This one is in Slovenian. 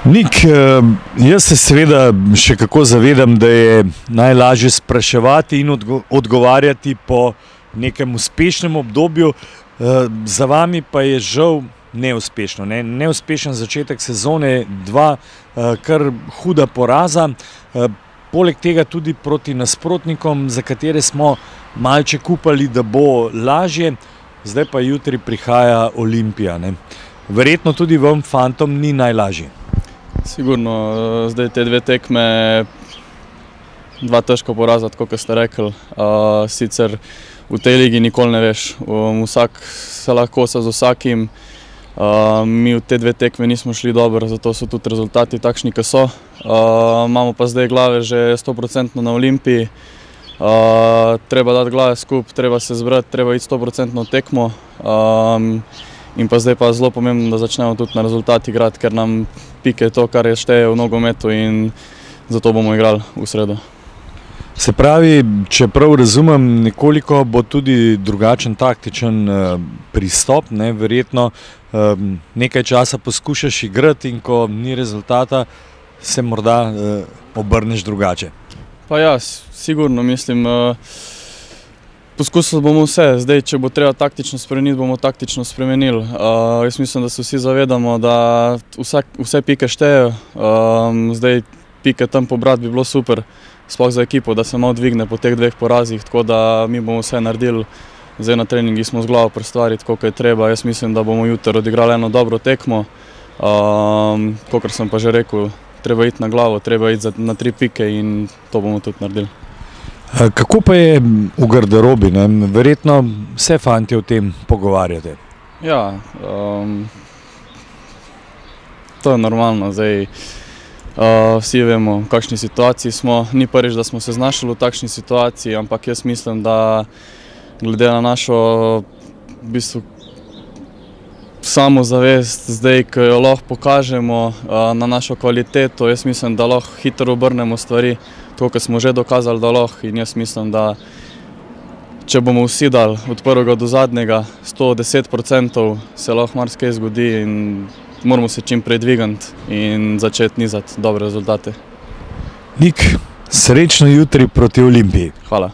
Nik, jaz se seveda še kako zavedam, da je najlažje spraševati in odgovarjati po nekem uspešnem obdobju, za vami pa je žal neuspešno. Neuspešen začetek sezone, dva kar huda poraza, poleg tega tudi proti nasprotnikom, za katere smo malček upali, da bo lažje, zdaj pa jutri prihaja Olimpija. Verjetno tudi vam fantom ni najlažje. Sigurno, zdaj te dve tekme, dva težka poraza, tako kot ste rekli. Sicer v tej ligi nikoli ne veš, vsak se lahko kosa z vsakim. Mi v te dve tekme nismo šli dobro, zato so tudi rezultati takšni, ki so. Imamo pa zdaj glave že 100% na Olimpiji. Treba dati glave skupaj, treba se zbrati, treba iti 100% tekmo. In pa zdaj pa zelo pomembno, da začnemo tudi na rezultat igrati, ker nam pike to, kar je šteje v nogometu, in zato bomo igrali v sredo. Se pravi, če prav razumem, nekoliko bo tudi drugačen taktičen pristop, verjetno nekaj časa poskušaš igrati in ko ni rezultata, se morda obrneš drugače. Pa ja, sigurno mislim, poskusili bomo vse. Zdaj, če bo treba taktično spremeniti, bomo taktično spremenili. Jaz mislim, da se vsi zavedamo, da vse pike štejejo. Zdaj, pike tam pobrati bi bilo super, sploh za ekipo, da se malo dvigne po teh dveh porazih, tako da mi bomo vse naredili. Zdaj na treningi smo z glavo pri stvari, tako kot je treba. Jaz mislim, da bomo jutri odigrali eno dobro tekmo. Kakor sem pa že rekel, treba iti na glavo, treba iti na 3 pike in to bomo tudi naredili. Kako pa je v garderobi? Verjetno se fantje o tem pogovarjate. Ja, to je normalno. Zdaj, vsi vemo, v kakšni situaciji smo. Ni prvič, da smo se znašli v takšni situaciji, ampak jaz mislim, da glede na našo v bistvu samozavest, zdaj, ko jo lahko pokažemo na našo kvaliteto, jaz mislim, da lahko hitro obrnemo stvari, tako kot smo že dokazali, da lahko, in jaz mislim, da če bomo vsi dali od prvega do zadnjega 110%, se lahko marsikaj zgodi in moramo se čim prej dvigati in začeti nizati dobre rezultate. Nik, srečno jutri proti Olimpiji. Hvala.